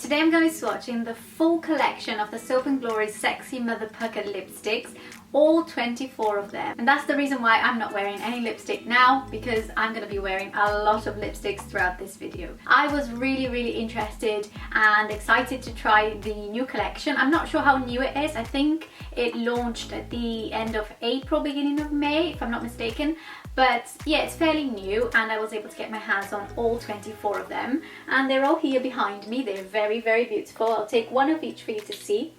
Today I'm going to be swatching the full collection of the Soap & Glory Sexy Mother Pucker lipsticks, all 24 of them. And that's the reason why I'm not wearing any lipstick now, because I'm going to be wearing a lot of lipsticks throughout this video. I was really interested and excited to try the new collection. I'm not sure how new it is. I think it launched at the end of April, beginning of May, if I'm not mistaken. But yeah, it's fairly new and I was able to get my hands on all 24 of them. And they're all here behind me. They're very beautiful. I'll take one of each for you to see.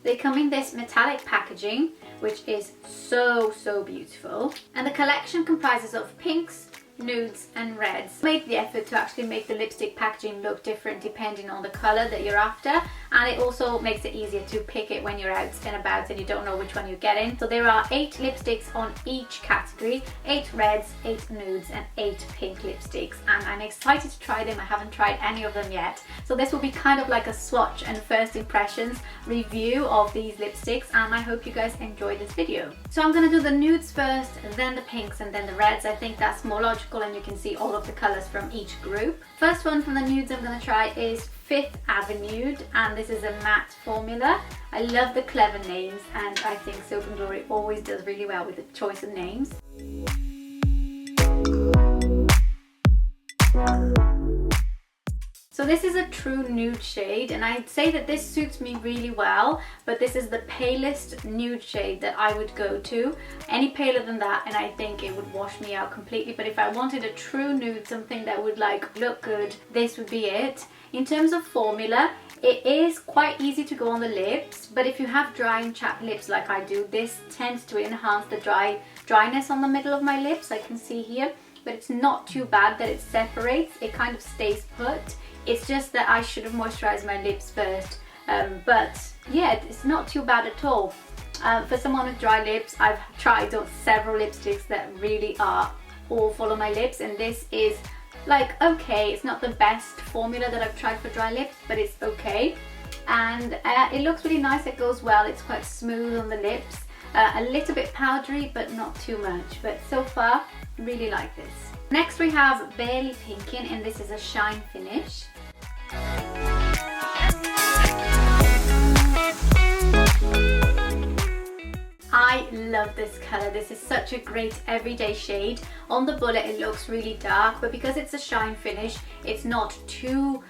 They come in this metallic packaging, which is so beautiful. And the collection comprises of pinks, nudes and reds. I made the effort to actually make the lipstick packaging look different depending on the colour that you're after, and it also makes it easier to pick it when you're out and about and you don't know which one you're getting. So there are 8 lipsticks on each category, 8 reds, 8 nudes and 8 pink lipsticks, and I'm excited to try them. I haven't tried any of them yet, so this will be kind of like a swatch and first impressions review of these lipsticks, and I hope you guys enjoy this video. So I'm going to do the nudes first, then the pinks and then the reds. I think that's more logical and you can see all of the colours from each group. First one from the nudes I'm going to try is Fifth Avenude, and this is a matte formula. I love the clever names and I think Soap & Glory always does really well with the choice of names. So this is a true nude shade, and I'd say that this suits me really well, but this is the palest nude shade that I would go to. Any paler than that and I think it would wash me out completely, but if I wanted a true nude, something that would like look good, this would be it. In terms of formula, it is quite easy to go on the lips, but if you have dry and chapped lips like I do, this tends to enhance the dryness on the middle of my lips, I can see here, but it's not too bad that it separates, it kind of stays put. It's just that I should have moisturized my lips first, but yeah, it's not too bad at all. For someone with dry lips, I've tried on several lipsticks that really are awful on my lips, and this is like okay. It's not the best formula that I've tried for dry lips, but it's okay, and it looks really nice. It goes well. It's quite smooth on the lips, a little bit powdery but not too much, but so far really like this. Next we have Berried Pinkini, and this is a shine finish. I love this colour. This is such a great everyday shade. On the bullet it looks really dark, but because it's a shine finish, it's not too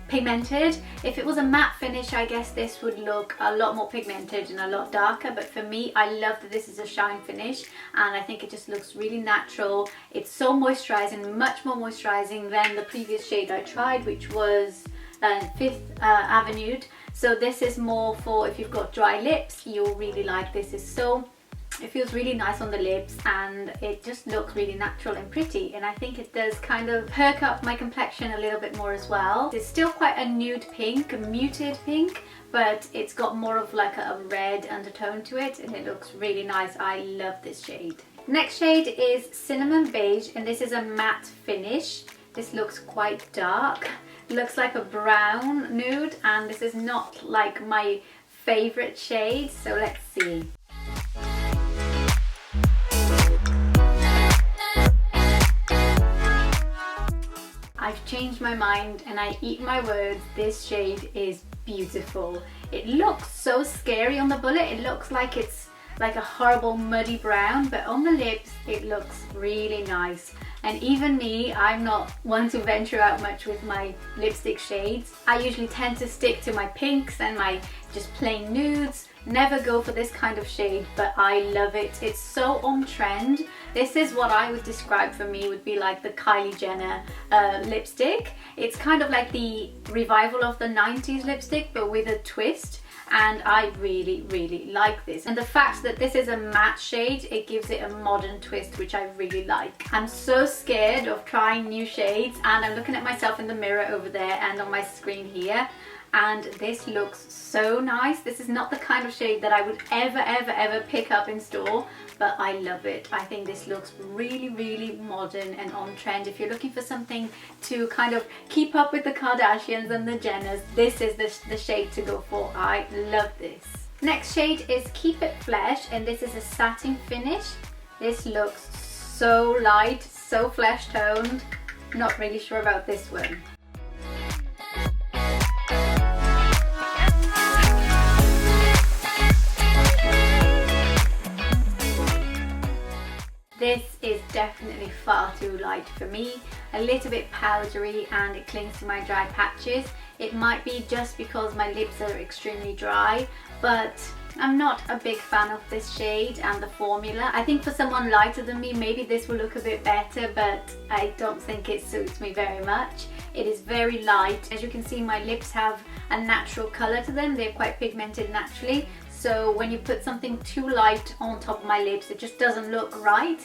pigmented. If it was a matte finish, I guess this would look a lot more pigmented and a lot darker, but for me, I love that this is a shine finish and I think it just looks really natural. It's so moisturizing, much more moisturizing than the previous shade I tried, which was Fifth Avenude. So this is more for if you've got dry lips, you'll really like this. It feels really nice on the lips and it just looks really natural and pretty, and I think it does kind of perk up my complexion a little bit more as well. It's still quite a nude pink, a muted pink, but it's got more of like a red undertone to it and it looks really nice. I love this shade. Next shade is Cinnamon Beige, and this is a matte finish. This looks quite dark. Looks like a brown nude, and this is not like my favorite shade, so let's see. I've changed my mind and I eat my words. This shade is beautiful. It looks so scary on the bullet. It looks like it's like a horrible muddy brown, but on the lips it looks really nice. And even me, I'm not one to venture out much with my lipstick shades. I usually tend to stick to my pinks and my just plain nudes, never go for this kind of shade, but I love it. It's so on trend. This is what I would describe for me would be like the Kylie Jenner lipstick. It's kind of like the revival of the 90s lipstick, but with a twist. And I really like this, and the fact that this is a matte shade, it gives it a modern twist, which I really like. I'm so scared of trying new shades, and I'm looking at myself in the mirror over there and on my screen here, and this looks so nice. This is not the kind of shade that I would ever pick up in store, but I love it. I think this looks really modern and on trend. If you're looking for something to kind of keep up with the Kardashians and the Jenners, this is the shade to go for. I love this. Next shade is Keep It Flesh, and this is a satin finish. This looks so light, so flesh toned. Not really sure about this one. definitely far too light for me. A little bit powdery and it clings to my dry patches. It might be just because my lips are extremely dry, but I'm not a big fan of this shade and the formula. I think for someone lighter than me, maybe this will look a bit better, but I don't think it suits me very much. It is very light. As you can see, my lips have a natural color to them. They're quite pigmented naturally. So when you put something too light on top of my lips, it just doesn't look right.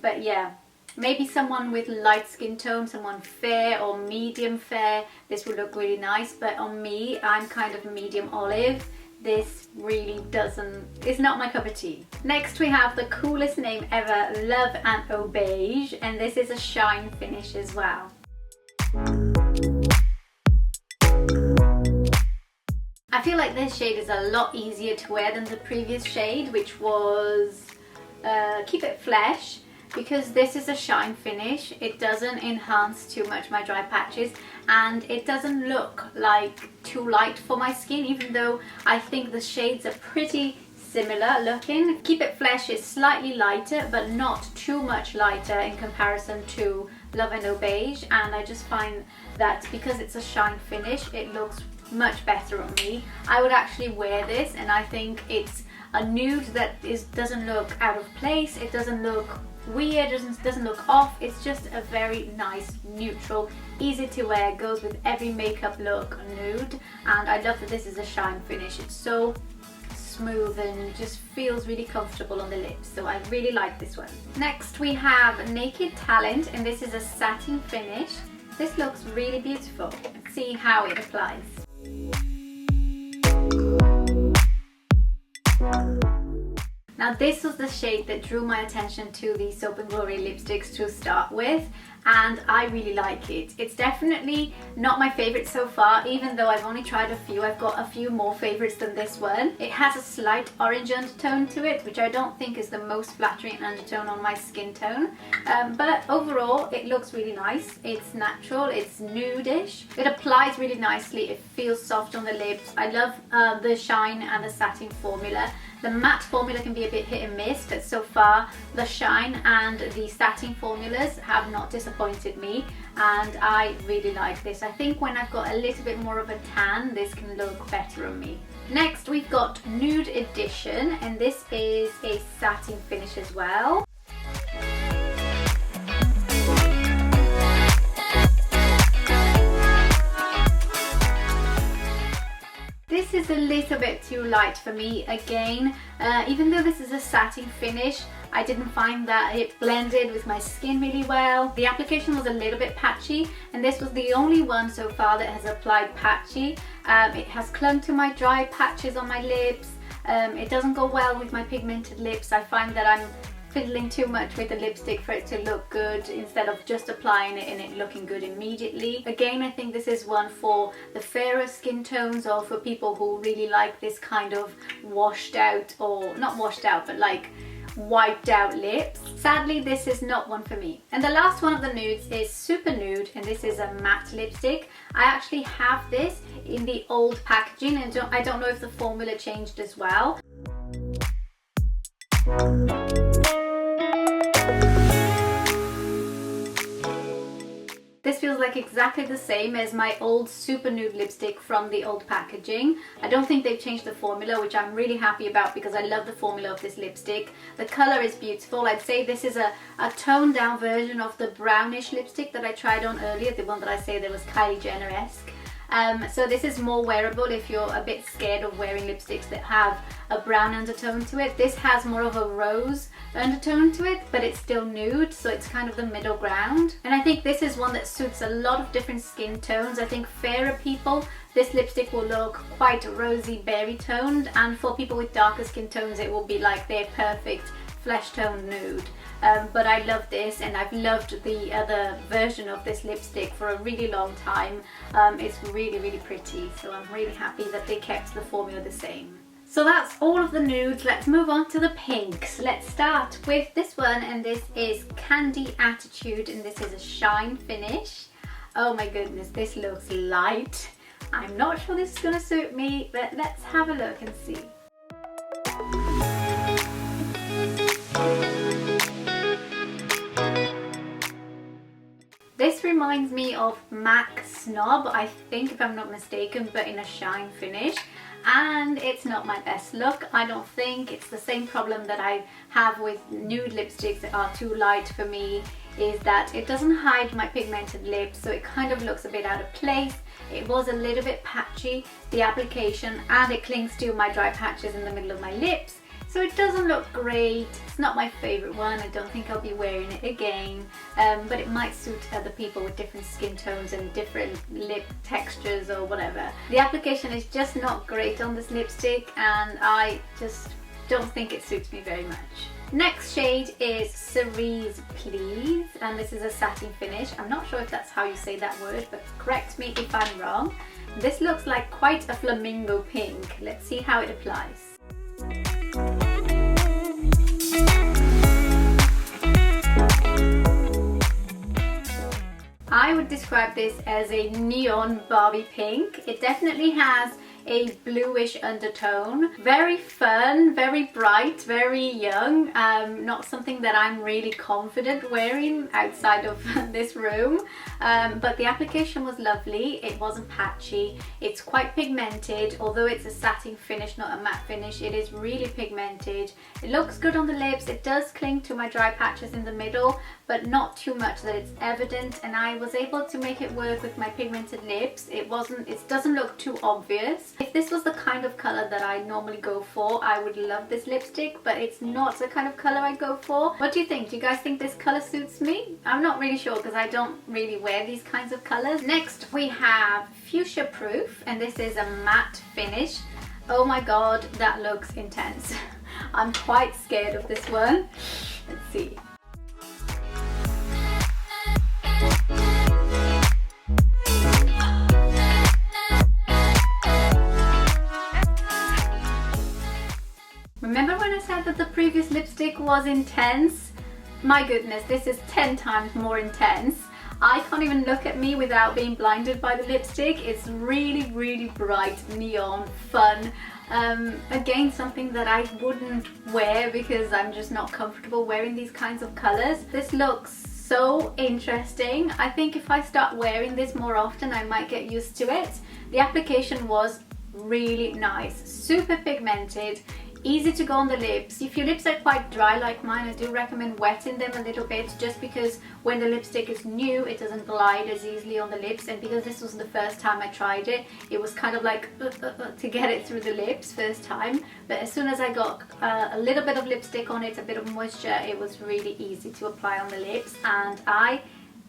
But yeah, maybe someone with light skin tone, someone fair or medium fair, this would look really nice. But on me, I'm kind of medium olive. This really it's not my cup of tea. Next we have the coolest name ever, Love and O-Beige, and this is a shine finish as well. I feel like this shade is a lot easier to wear than the previous shade, which was Keep It Flesh, because this is a shine finish. It doesn't enhance too much my dry patches and it doesn't look like too light for my skin, even though I think the shades are pretty similar looking. Keep It Flesh is slightly lighter but not too much lighter in comparison to Love and O-Beige, and I just find that because it's a shine finish, it looks much better on me. I would actually wear this, and I think it's a nude that doesn't look out of place, it doesn't look weird, doesn't look off. It's just a very nice, neutral, easy to wear, goes with every makeup look nude, and I love that this is a shine finish. It's so smooth and just feels really comfortable on the lips, so I really like this one. Next we have Naked Talent, and this is a satin finish. This looks really beautiful. Let's see how it applies. Now this was the shade that drew my attention to the Soap & Glory lipsticks to start with, and I really like it. It's definitely not my favorite so far, even though I've only tried a few. I've got a few more favorites than this one. It has a slight orange undertone to it, which I don't think is the most flattering undertone on my skin tone. But overall, it looks really nice. It's natural, it's nude-ish. It applies really nicely, it feels soft on the lips. I love the shine and the satin formula. The matte formula can be a bit hit and miss, but so far the shine and the satin formulas have not disappointed me, and I really like this. I think when I've got a little bit more of a tan, this can look better on me. Next we've got Nude Edition, and this is a satin finish as well. This is a little bit too light for me again. Even though this is a satin finish, I didn't find that it blended with my skin really well. The application was a little bit patchy, and this was the only one so far that has applied patchy. It has clung to my dry patches on my lips. It doesn't go well with my pigmented lips. I find that I'm fiddling too much with the lipstick for it to look good instead of just applying it and it looking good immediately. Again, I think this is one for the fairer skin tones, or for people who really like this kind of washed out, or not washed out, but like wiped out lips. Sadly, this is not one for me. And the last one of the nudes is Super Nude, and this is a matte lipstick. I actually have this in the old packaging, and I don't know if the formula changed as well. This feels like exactly the same as my old Super Nude lipstick from the old packaging. I don't think they've changed the formula, which I'm really happy about because I love the formula of this lipstick. The colour is beautiful. I'd say this is a toned down version of the brownish lipstick that I tried on earlier, the one that I say that was Kylie Jenner-esque. So this is more wearable if you're a bit scared of wearing lipsticks that have a brown undertone to it. This has more of a rose undertone to it, but it's still nude, so it's kind of the middle ground. And I think this is one that suits a lot of different skin tones. I think fairer people, this lipstick will look quite rosy, berry toned, and for people with darker skin tones, it will be like their perfect flesh tone nude. But I love this, and I've loved the other version of this lipstick for a really long time. It's really, really pretty, so I'm really happy that they kept the formula the same. So that's all of the nudes. Let's move on to the pinks. Let's start with this one, and this is Candy Attitude, and this is a shine finish. Oh my goodness, this looks light. I'm not sure this is going to suit me, but let's have a look and see. reminds me of MAC Snob, I think, if I'm not mistaken, but in a shine finish. And it's not my best look, I don't think. It's the same problem that I have with nude lipsticks that are too light for me, is that it doesn't hide my pigmented lips, so it kind of looks a bit out of place. It was a little bit patchy, the application, and it clings to my dry patches in the middle of my lips. So it doesn't look great. It's not my favorite one. I don't think I'll be wearing it again, but it might suit other people with different skin tones and different lip textures or whatever. The application is just not great on this lipstick, and I just don't think it suits me very much. Next shade is Cerise, Please, and this is a satin finish. I'm not sure if that's how you say that word, but correct me if I'm wrong. This looks like quite a flamingo pink. Let's see how it applies. I would describe this as a neon Barbie pink. It definitely has a bluish undertone. Very fun, very bright, very young. Not something that I'm really confident wearing outside of this room. But the application was lovely. It wasn't patchy. It's quite pigmented. Although it's a satin finish, not a matte finish, it is really pigmented. It looks good on the lips. It does cling to my dry patches in the middle, but not too much that it's evident, and I was able to make it work with my pigmented lips. It doesn't look too obvious. If this was the kind of color that I normally go for, I would love this lipstick, but it's not the kind of color I go for. What do you think? Do you guys think this color suits me? I'm not really sure because I don't really wear these kinds of colors. Next we have Fuschia-Proof, and this is a matte finish. Oh my god, that looks intense. I'm quite scared of this one. Let's see. Remember when I said that the previous lipstick was intense? My goodness, this is 10 times more intense. I can't even look at me without being blinded by the lipstick. It's really, really bright, neon, fun. Again, something that I wouldn't wear because I'm just not comfortable wearing these kinds of colors. This looks so interesting. I think if I start wearing this more often, I might get used to it. The application was really nice, super pigmented, easy to go on the lips. If your lips are quite dry like mine, I do recommend wetting them a little bit, just because when the lipstick is new, it doesn't glide as easily on the lips, and because this was the first time I tried it, it was kind of like to get it through the lips first time. But as soon as I got a little bit of lipstick on it, a bit of moisture, it was really easy to apply on the lips, and I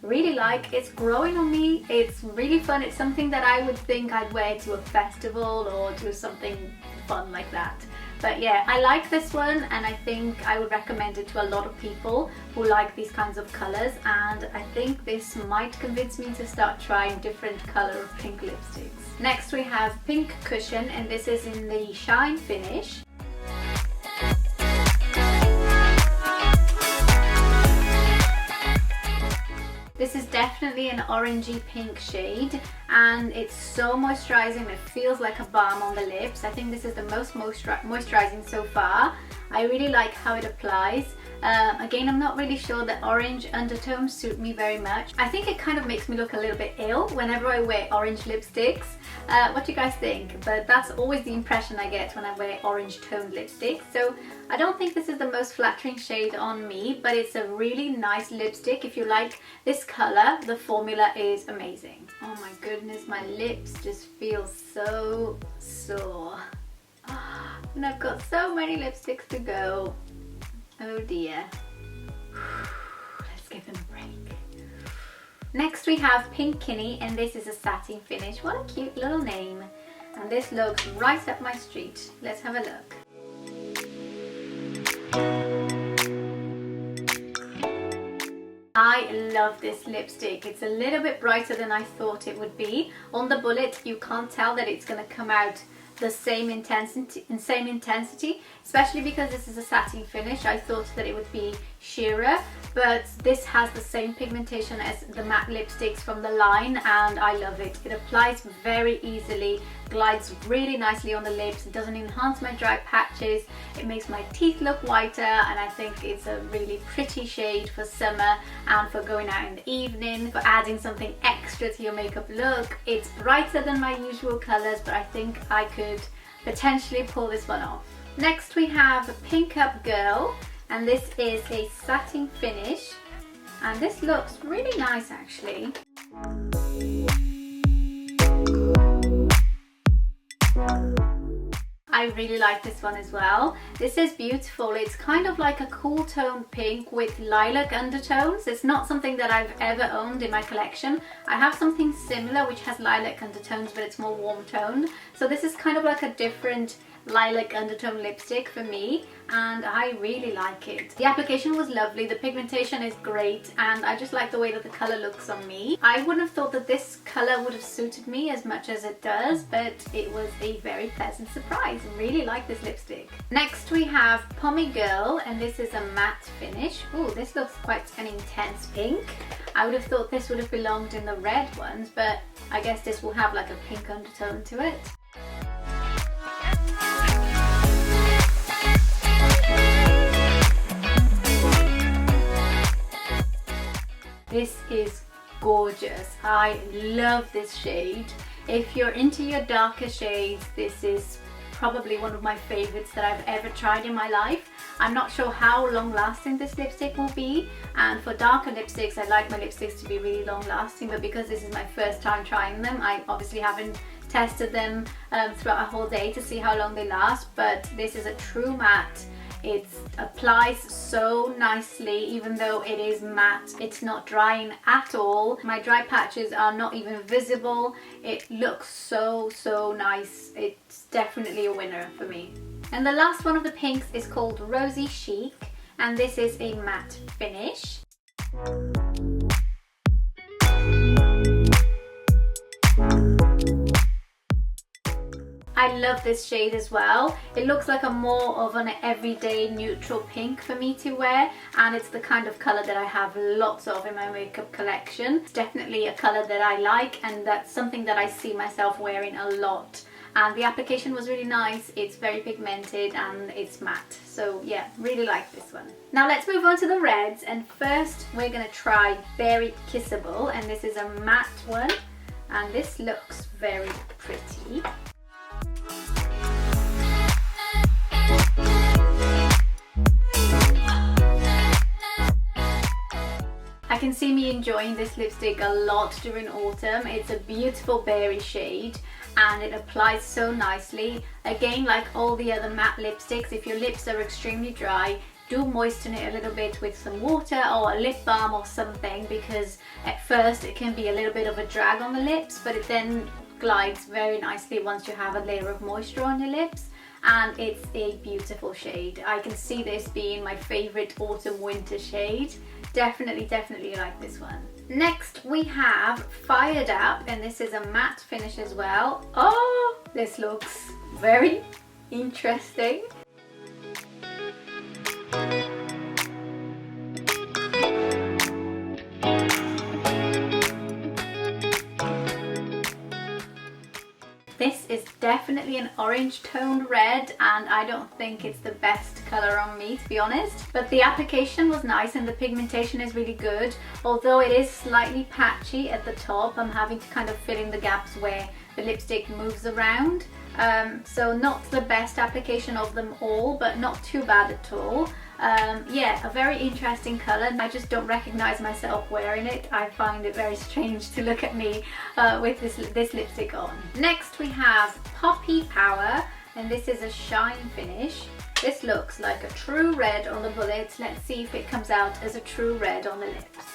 really like it's growing on me. It's really fun. It's something that I would think I'd wear to a festival or do something fun like that. But yeah, I like this one, and I think I would recommend it to a lot of people who like these kinds of colors, and I think this might convince me to start trying different color of pink lipsticks. Next we have Pink Cushion, and this is in the shine finish. This is definitely an orangey pink shade, and it's so moisturizing. It feels like a balm on the lips. I think this is the most moisturizing so far. I really like how it applies. Again, I'm not really sure that orange undertones suit me very much. I think it kind of makes me look a little bit ill whenever I wear orange lipsticks. What do you guys think? But that's always the impression I get when I wear orange toned lipsticks. So I don't think this is the most flattering shade on me, but it's a really nice lipstick. If you like this color, the formula is amazing. Oh my goodness, my lips just feel so sore. And I've got so many lipsticks to go. Oh dear. Let's give them a break. Next we have Pinkini, and this is a satin finish. What a cute little name. And this looks right up my street. Let's have a look. I love this lipstick. It's a little bit brighter than I thought it would be. On the bullet you can't tell that it's going to come out the same intensity, especially because this is a satin finish. I thought that it would be sheerer, but this has the same pigmentation as the matte lipsticks from the line, and I love it. It applies very easily, glides really nicely on the lips, it doesn't enhance my dry patches, it makes my teeth look whiter, and I think it's a really pretty shade for summer and for going out in the evening, for adding something extra to your makeup look. It's brighter than my usual colours, but I think I could potentially pull this one off. Next we have Pink Up Girl, and this is a satin finish, and this looks really nice actually. I really like this one as well. This is beautiful. It's kind of like a cool tone pink with lilac undertones. It's not something that I've ever owned in my collection. I have something similar which has lilac undertones, but it's more warm toned. So this is kind of like a different lilac undertone lipstick for me, and I really like it. The application was lovely, the pigmentation is great, and I just like the way that the colour looks on me. I wouldn't have thought that this colour would have suited me as much as it does, but it was a very pleasant surprise. I really like this lipstick. Next we have Pommie Girl, and this is a matte finish. Ooh, this looks quite an intense pink. I would have thought this would have belonged in the red ones, but I guess this will have like a pink undertone to it. This is gorgeous. I love this shade. If you're into your darker shades, this is probably one of my favorites that I've ever tried in my life. I'm not sure how long lasting this lipstick will be, and for darker lipsticks I like my lipsticks to be really long lasting, but because this is my first time trying them, I obviously haven't tested them throughout a whole day to see how long they last, but this is a true matte. It applies so nicely, even though it is matte. It's not drying at all. My dry patches are not even visible. It looks so nice. It's definitely a winner for me. And the last one of the pinks is called Rosy Chic, and this is a matte finish. I love this shade as well. It looks like a more of an everyday neutral pink for me to wear, and it's the kind of colour that I have lots of in my makeup collection. It's definitely a colour that I like, and that's something that I see myself wearing a lot. And the application was really nice. It's very pigmented and it's matte. So yeah, really like this one. Now let's move on to the reds, and first we're going to try Berried Kissable, and this is a matte one, and this looks very pretty. I can see me enjoying this lipstick a lot during autumn. It's a beautiful berry shade and it applies so nicely. Again, like all the other matte lipsticks, if your lips are extremely dry, do moisten it a little bit with some water or a lip balm or something, because at first it can be a little bit of a drag on the lips, but it then glides very nicely once you have a layer of moisture on your lips. And it's a beautiful shade. I can see this being my favorite autumn winter shade. Definitely like this one. Next we have Fired Up, and this is a matte finish as well. Oh, this looks very interesting. This is definitely an orange toned red, and I don't think it's the best colour on me, to be honest. But the application was nice and the pigmentation is really good. Although it is slightly patchy at the top, I'm having to kind of fill in the gaps where the lipstick moves around. So not the best application of them all, but not too bad at all. Yeah, a very interesting colour. I just don't recognise myself wearing it. I find it very strange to look at me with this lipstick on. Next we have Poppy Power, and this is a shine finish. This looks like a true red on the bullets. Let's see if it comes out as a true red on the lips.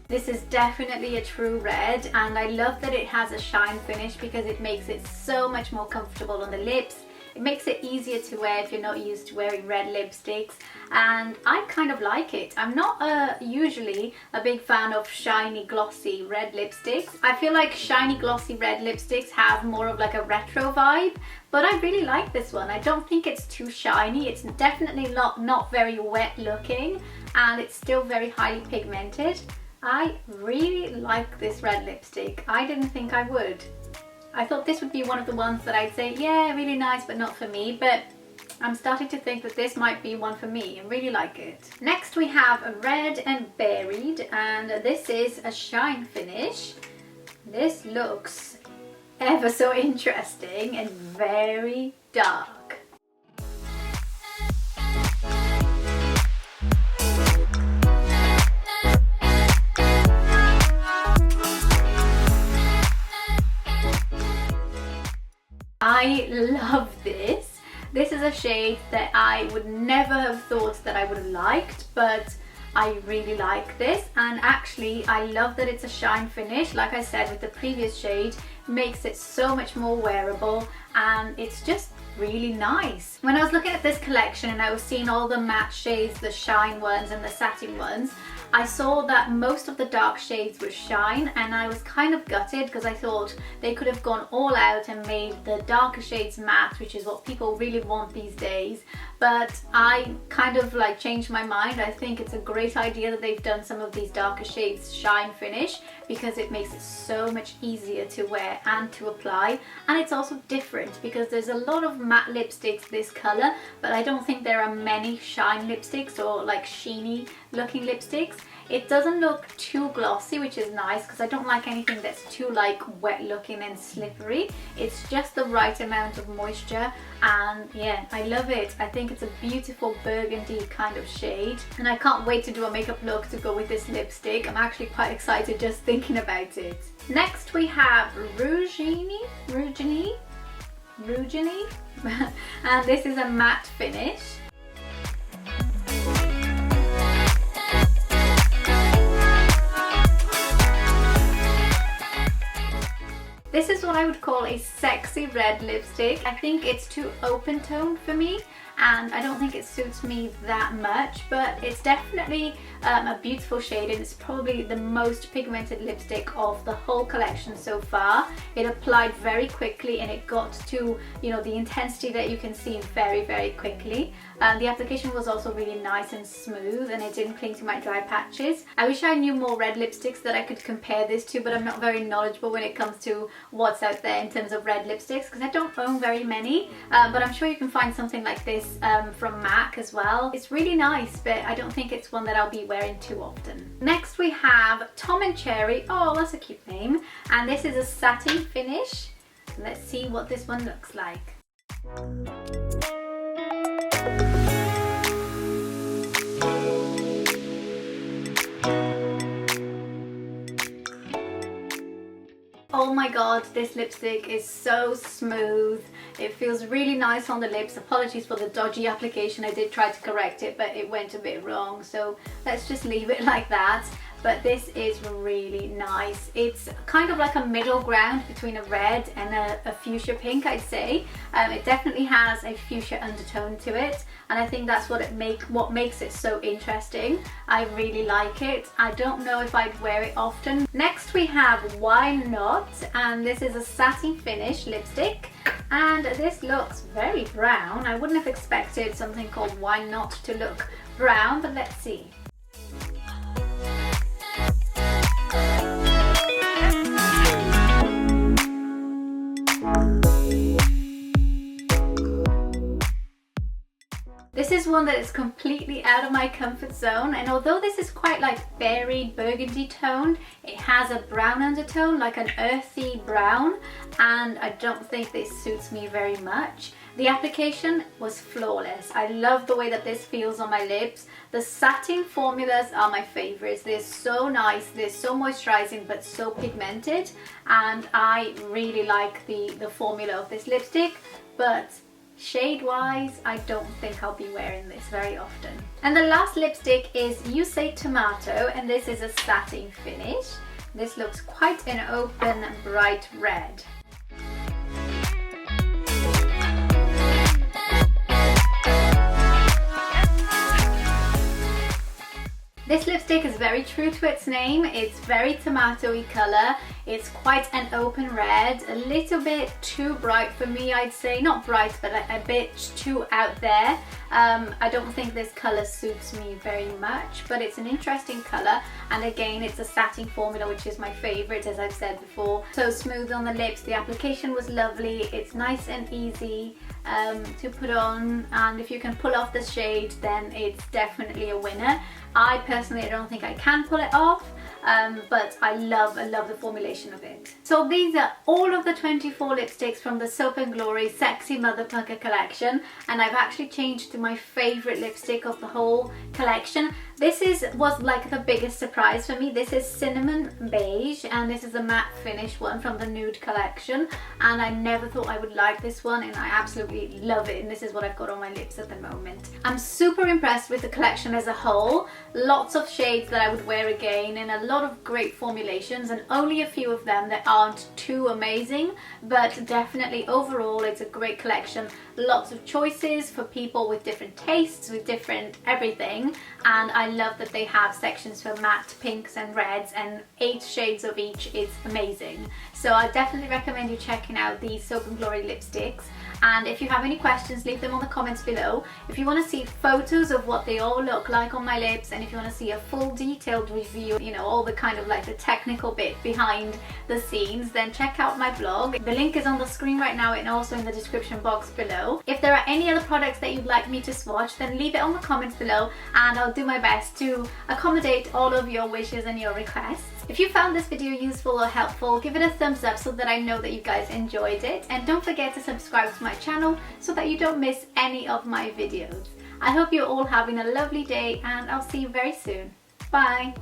This is definitely a true red, and I love that it has a shine finish because it makes it so much more comfortable on the lips. It makes it easier to wear if you're not used to wearing red lipsticks, and I kind of like it. I'm not usually a big fan of shiny glossy red lipsticks. I feel like shiny glossy red lipsticks have more of like a retro vibe, but I really like this one. I don't think it's too shiny. It's definitely not very wet looking, and it's still very highly pigmented. I really like this red lipstick. I didn't think I would. I thought this would be one of the ones that I'd say, yeah, really nice, but not for me. But I'm starting to think that this might be one for me. I really like it. Next we have a red and berried, and this is a shine finish. This looks ever so interesting and very dark. I love this. This is a shade that I would never have thought that I would have liked, but I really like this. And actually I love that it's a shine finish. Like I said with the previous shade, makes it so much more wearable, and it's just really nice. When I was looking at this collection and I was seeing all the matte shades, the shine ones and the satin ones, I saw that most of the dark shades were shine, and I was kind of gutted because I thought they could have gone all out and made the darker shades matte, which is what people really want these days. But I kind of like changed my mind. I think it's a great idea that they've done some of these darker shades shine finish, because it makes it so much easier to wear and to apply, and it's also different because there's a lot of matte lipsticks this color, but I don't think there are many shine lipsticks or like sheeny looking lipsticks. It doesn't look too glossy, which is nice because I don't like anything that's too like wet looking and slippery. It's just the right amount of moisture, and yeah, I love it. I think it's a beautiful burgundy kind of shade, and I can't wait to do a makeup look to go with this lipstick. I'm actually quite excited just thinking about it. Next we have Rougenie, and this is a matte finish. This is what I would call a sexy red lipstick. I think it's too open toned for me, and I don't think it suits me that much, but it's definitely a beautiful shade, and it's probably the most pigmented lipstick of the whole collection so far. It applied very quickly, and it got to, you know, the intensity that you can see very, very quickly. The application was also really nice and smooth, and it didn't cling to my dry patches. I wish I knew more red lipsticks that I could compare this to, but I'm not very knowledgeable when it comes to what's out there in terms of red lipsticks because I don't own very many, but I'm sure you can find something like this from MAC as well. It's really nice, but I don't think it's one that I'll be wearing too often. Next we have Tom and Cherry. Oh, that's a cute name. And this is a satin finish. Let's see what this one looks like. Oh my god, this lipstick is so smooth. It feels really nice on the lips. Apologies for the dodgy application. I did try to correct it, but it went a bit wrong. So let's just leave it like that. But this is really nice. It's kind of like a middle ground between a red and a fuchsia pink, I'd say. It definitely has a fuchsia undertone to it, and I think that's what makes it so interesting. I really like it. I don't know if I'd wear it often. Next we have Why Not, and this is a satin finish lipstick, and this looks very brown. I wouldn't have expected something called Why Not to look brown, but let's see. This is one that is completely out of my comfort zone, and although this is quite like berry burgundy toned, it has a brown undertone, like an earthy brown, and I don't think this suits me very much. The application was flawless. I love the way that this feels on my lips. The satin formulas are my favorites. They're so nice, they're so moisturizing but so pigmented, and I really like the formula of this lipstick, but shade wise, I don't think I'll be wearing this very often. And the last lipstick is Ysis Tomato, and this is a satin finish. This looks quite an open, bright red. This lipstick is very true to its name. It's very tomatoey colour. It's quite an open red, a little bit too bright for me, I'd say. Not bright, but a bit too out there. I don't think this colour suits me very much, but it's an interesting colour. And again, it's a satin formula, which is my favourite, as I've said before. So smooth on the lips. The application was lovely. It's nice and easy to put on, and if you can pull off the shade, then it's definitely a winner. I personally don't think I can pull it off, but I love the formulation of it. So these are all of the 24 lipsticks from the Soap & Glory Sexy Mother Pucker collection, and I've actually changed to my favourite lipstick of the whole collection. This was like the biggest surprise for me. This is Cinnamon Beige, and this is a matte finish one from the Nude collection, and I never thought I would like this one, and I absolutely love it, and this is what I've got on my lips at the moment. I'm super impressed with the collection as a whole. Lots of shades that I would wear again, and a lot of great formulations, and only a few of them that aren't too amazing, but definitely overall it's a great collection. Lots of choices for people with different tastes, with different everything, and I love that they have sections for matte pinks and reds, and 8 shades of each is amazing. So I definitely recommend you checking out these Soap & Glory lipsticks, and if you have any questions, leave them on the comments below. If you want to see photos of what they all look like on my lips, and if you want to see a full detailed review, you know, all the kind of like the technical bit behind the scenes, then check out my blog. The link is on the screen right now and also in the description box below. If there are any other products that you'd like me to swatch, then leave it on the comments below, and I'll do my best to accommodate all of your wishes and your requests. If you found this video useful or helpful, give it a thumbs up so that I know that you guys enjoyed it, and don't forget to subscribe to my channel so that you don't miss any of my videos. I hope you're all having a lovely day, and I'll see you very soon. Bye!